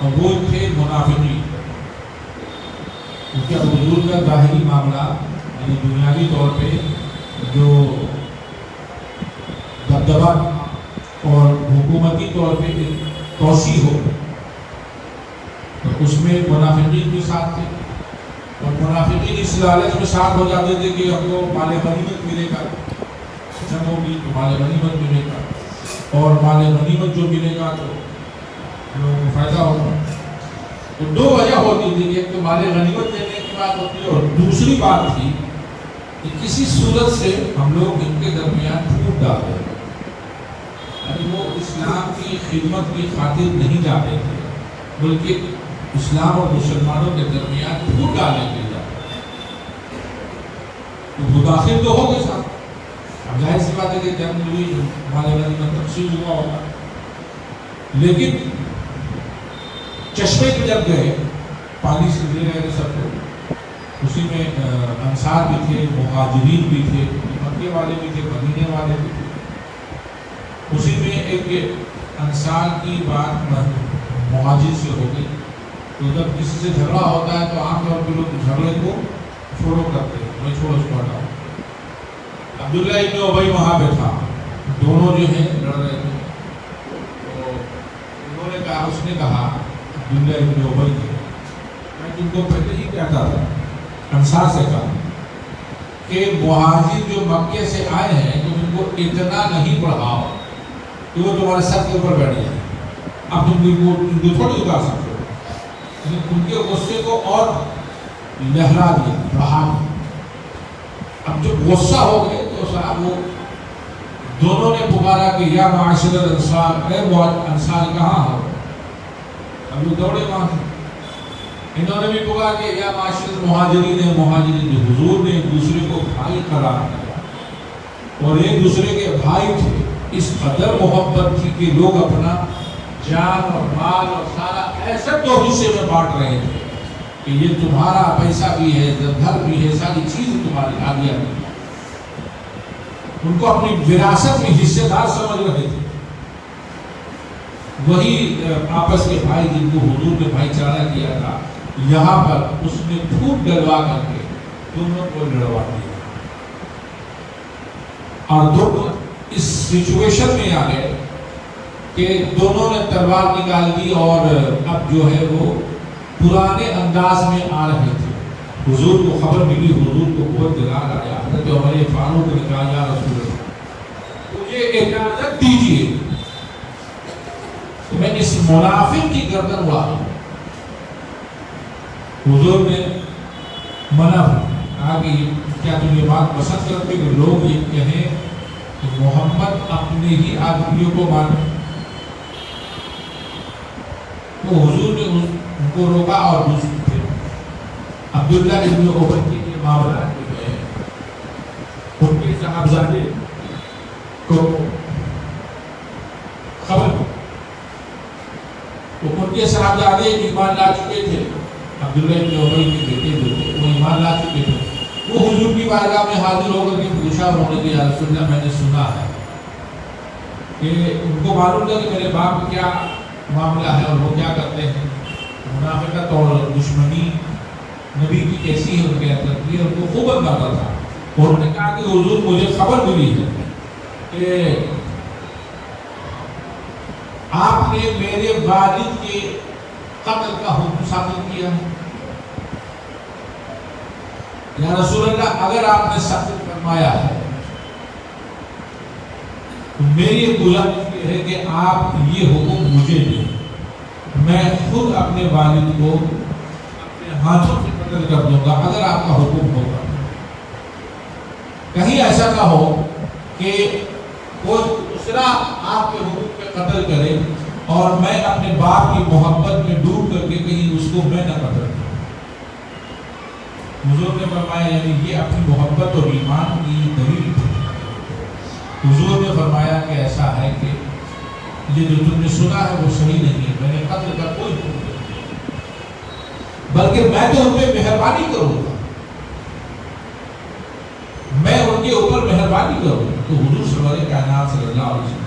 اور وہ تھے منافقین. کیونکہ اب حضور کا ظاہری معاملہ یعنی بنیادی طور پہ جو دبدبہ اور حکومتی طور پہ توسیع ہو تو اس میں منافقین بھی ساتھ تھے. اور منافقین اس لالچ میں ساتھ ہو جاتے تھے کہ ہم کو مال غنیمت ملے گا، جنگ ہوگی تو مال غنیمت ملے گا اور مال غنیمت جو ملے گا تو لوگوں کو فائدہ ہوگا. تو 2 وجہ ہوتی تھی کہ ایک تو مال غنیمت دینے کی بات ہوتی ہے اور دوسری بات تھی کہ کسی صورت سے ہم لوگ ان کے درمیان پھوٹ ڈالتے ہیں. یعنی وہ اسلام کی خدمت کی خاطر نہیں جاتے تھے بلکہ اسلام اور مسلمانوں کے درمیان پھوٹ ڈالنے کے لیے تو داخل تو ہو گئے صاحب. اب ظاہر سی بات ہے کہ جنگ ہوئی مال غنیمت تقسیم ہوا ہوگا. لیکن چشمے پہ جب گئے پانی سے دے رہے تھے سب کو، اسی میں انصار بھی تھے، مہاجرین بھی تھے، مکے والے بھی تھے، مدینے والے بھی تھے. اسی میں ایک انصار کی بات مہاجر سے ہو گئی. تو جب کسی سے جھگڑا ہوتا ہے تو عام طور پہ لوگ جھگڑے کو فالو کرتے ہیں، میں چھوڑو اس کو ہٹاؤ. عبداللہ ابن ابی وہاں پہ تھا، دونوں جو ہیں لڑ رہے تھے. تو انہوں نے کہا، اس نے کہا عبداللہ ابن ابی نے، میں تم کو پہلے ہی کہتا تھا انصار سے کہا کہ مہاجر جو مکے سے آئے ہیں تم ان کو اتنا نہیں پڑھاؤ کہ وہ تمہارے سر کے اوپر بیٹھ جائے. اب تم ان کو تھوڑی اتار سکتے ہو. ان کے غصے کو اور لہرا دیا، بڑھا دیا. اب جب غصہ ہو گئے تو صاحب وہ دونوں نے پکارا کہ یا معاشر الانصار، اے انصار کہاں ہو. اب وہ دوڑے وہاں سے انہوں نے بھی کہا کہ یا معاشر مہاجرین حضور نے ایک دوسرے کو بھائی قرار دیا اور ایک دوسرے کے بھائی تھے. اس قدر محبت تھی کہ لوگ اپنا جان اور مال اور سارا ایسا دو حصے میں بانٹ رہے تھے کہ یہ تمہارا پیسہ بھی ہے، گھر بھی ہے، ساری چیز تمہاری آگے آ گئی. ان کو اپنی وراثت میں حصے دار سمجھ رہے تھے. وہی آپس کے بھائی جن کو حضور نے بھائی چارہ کیا تھا، یہاں پر اس نے پھوٹ ڈلوا کر کے دونوں کو لڑوا دیا اور دونوں اس سچویشن میں آ گئے کہ دونوں نے تلوار نکال دی اور اب جو ہے وہ پرانے انداز میں آ رہے تھے. حضور کو خبر ملی، حضور کو بہت دلال آیا. حضرت عمر فاروق نے کہا یا رسول اللہ مجھے اجازت دیجیے کہ میں اس منافق کی گردن اڑا دوں. حضور نے منع کہا کہ کیا تم یہ بات پسند کرتے کہ لوگ یہ کہیں کہ محمد اپنے ہی آدمیوں کو مانے؟ تو حضور نے ان کو روکا اور دوسرے تھے عبداللہ ابن ابی کے یہ معاملات جو ہے ان کے صاحبزادے کو خبر تو ان کے صاحبزادے ایمان لا چکے تھے. عبداللہ ابن ابی کے بیٹے جو تھے وہ ایمان لا چکے تھے. وہ حضور کی بارگاہ میں حاضر ہو کر کے پوچھا انہوں نے کہ یا رسول اللہ میں نے سنا ہے کہ ان کو معلوم تھا کہ میرے باپ کا کیا معاملہ ہے اور وہ کیا کرتے ہیں، منافقت اور دشمنی نبی کی کیسی ہے ان کے اندر، یہ ان کو خوب اندازہ تھا. انہوں نے کہا کہ حضور مجھے خبر ملی ہے کہ آپ نے میرے والد کے قتل کا حکم صادر کیا ہے. یا رسول اللہ اگر آپ نے صادر فرمایا ہے تو میری گزارش یہ ہے کہ آپ یہ حکم مجھے دیں، میں خود اپنے والد کو اپنے ہاتھوں سے قتل کر دوں گا اگر آپ کا حکم ہوگا. کہیں ایسا نہ ہو کہ کوئی دوسرا آپ کے حکم پہ قتل کرے اور میں اپنے باپ کی محبت میں ڈوب کر کے کہیں اس کو میں نہ قتل کروں. حضور نے فرمایا یعنی یہ اپنی محبت اور ایمان کی دلیل تھی. حضور نے فرمایا کہ ایسا ہے کہ یہ جو تم نے سنا ہے وہ صحیح نہیں ہے، میں نے قتل کا کوئی حکم نہیں، بلکہ میں تو ان پہ مہربانی کروں گا، میں ان کے اوپر مہربانی کروں. تو حضور سرور کائنات صلی اللہ علیہ وسلم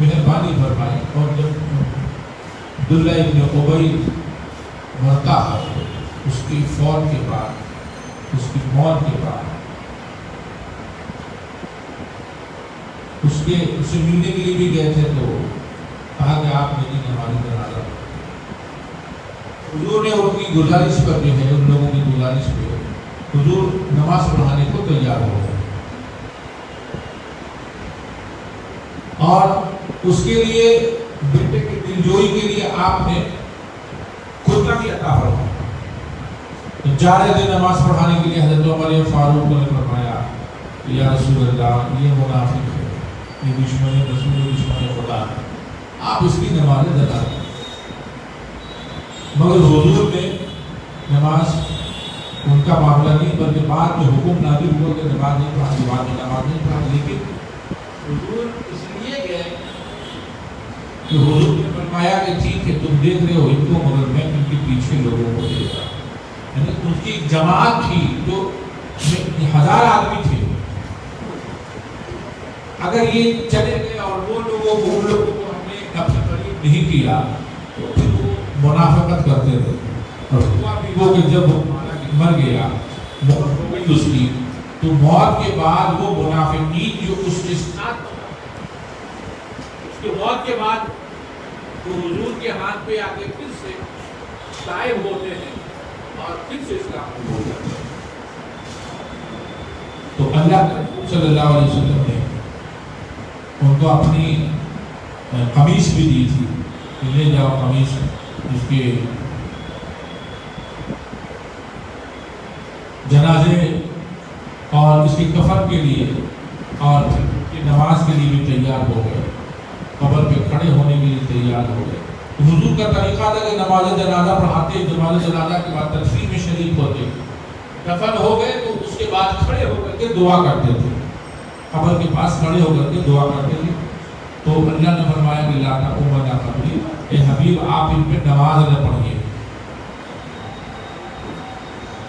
مہربانی فرمائی اور جب عبداللہ ابن ابی مرتا ہے اس کی فوت کے بعد، اس کی موت کے بعد اسے ملنے کے لیے بھی گئے تھے تو کہا کہ آپ میری نمازی بنا دو. حضور نے ان کی گزارش پر جو ہے، ان لوگوں کی گزارش پہ حضور نماز پڑھانے کو تیار ہو گئے اور اس کے لیے بیٹے کی دلجوئی کے لیے آپ نے خطہ بھی عطا فرمایا. جا رہے تھے نماز پڑھانے کے لیے، حضرت عمر فاروق نے فرمایا یا رسول اللہ یہ منافق ہے، یہ دشمن رسول دشمن خدا ہے، آپ اس کی نماز ادا کریں. مگر حضور نے نماز ان کا معاملہ نہیں، بلکہ بعد میں حکم نازل ہوا کہ نماز نہیں پڑھانی، بعد میں نماز نہیں پڑھانی. لیکن حضور اس لیے گئے کہ حضور نے فرمایا کہ ٹھیک ہے تم دیکھ رہے ہو ان کو، مگر میں ان کے پیچھے لوگوں کو دیکھ رہا ہوں. یعنی ان کی جماعت تھی جو 1000 آدمی تھے، اگر یہ چلے گئے اور وہ لوگوں کو ان لوگوں کو ہم نے اپنے قریب نہیں کیا تو پھر وہ منافقت کرتے رہے. اور ہوا بھی وہ کہ جب مر گیا، موت ہو گئی اس کی، تو موت کے بعد وہ منافقین جو اس کے ساتھ اس کے موت کے بعد وہ حضور کے ہاتھ پہ آ کے پھر سے قائم ہوتے ہیں اور پھر سے اسلام قبول کرتے ہیں. تو اللہ کے رسول صلی اللہ علیہ وسلم نے ان کو اپنی قمیص بھی دی تھی کہ لے جاؤ قمیص، اس کے جنازے اور اس کی کفن کے لیے اور پھر نماز کے لیے بھی تیار ہو گئے، قبر پہ کھڑے ہونے کے لیے تیار ہو گئے. حضور کا طریقہ تھا کہ نماز جنازہ پڑھاتے، نماز جنازہ کے بعد تدفین میں شریک ہوتے، دفن ہو گئے تو اس کے بعد کھڑے ہو کر کے دعا کرتے تھے، قبر کے پاس کھڑے ہو کر کے دعا کرتے تھے. تو اللہ نے فرمایا کہ لا تقوم علی قبری، اے حبیب آپ ان پہ نماز نہ پڑھیے،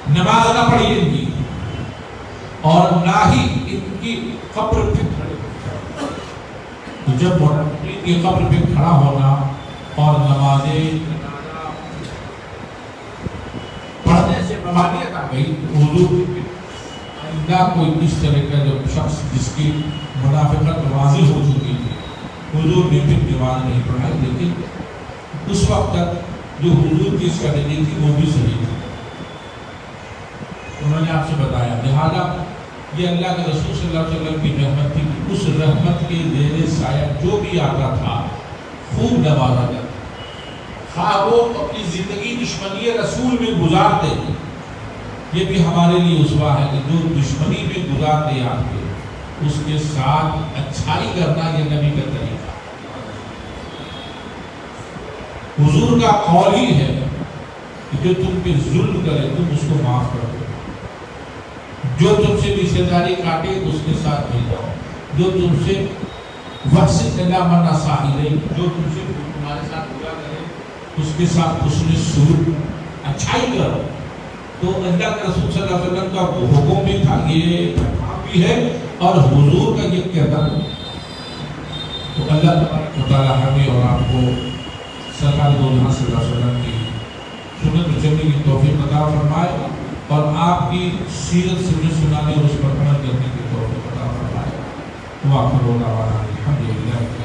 نماز نہ پڑھیے ان کی، اور نہ ہی ان کی قبر پہ کھڑے ہو. تو جب ان کی قبر پہ کھڑا ہونا اور نماز جنازہ پڑھنے سے ممانعت آ گئی، حضور آئندہ کوئی اس طرح کا جو شخص جس کی منافقت واضح ہو چکی تھی، حضور نے پھر نماز نہیں پڑھائی. لیکن اس وقت تک جو حضور کی اسٹریٹجی تھی وہ بھی صحیح تھی، انہوں نے آپ سے بتایا. لہذا یہ اللہ کے رسول صلی اللہ علیہ وسلم کی رحمت تھی کہ اس رحمت کے زیر سایہ جو بھی آتا تھا خوب نوازا جاتا، خواہ وہ اپنی زندگی دشمنی رسول میں گزارتے. یہ بھی ہمارے لیے اسوہ ہے کہ جو دشمنی میں گزارتے آپ کے، اس کے ساتھ اچھائی کرنا یہ نبی کا طریقہ. حضور کا قول ہی ہے کہ جو تم پہ ظلم کرے تم اس کو معاف کر دو، جو تم سے رشتہ داری کاٹے اس کے ساتھ مل جاؤ، جو تم سے وحشت اللہ من ساحلے، جو تم سے تمہارے ساتھ برا کرے اس کے ساتھ حسن سلوک اچھائی کرو. تو اللہ کے رسول صلی اللہ علیہ وسلم کا حکم بھی تھا، یہ کام بھی ہے، اور حضور کا یہ کردار. تو اللہ تبارک و تعالی ہمیں اور آپ کو سرکار دو جہاں صلی اللہ علیہ وسلم کی سنت چلنے کی توفیق عطا فرمائے، اور آپ کی سیرت سے سنانے اور اس پر عمل کرنے کی توفیق عطا فرمائے. وآخر دعوانا الحمدللہ.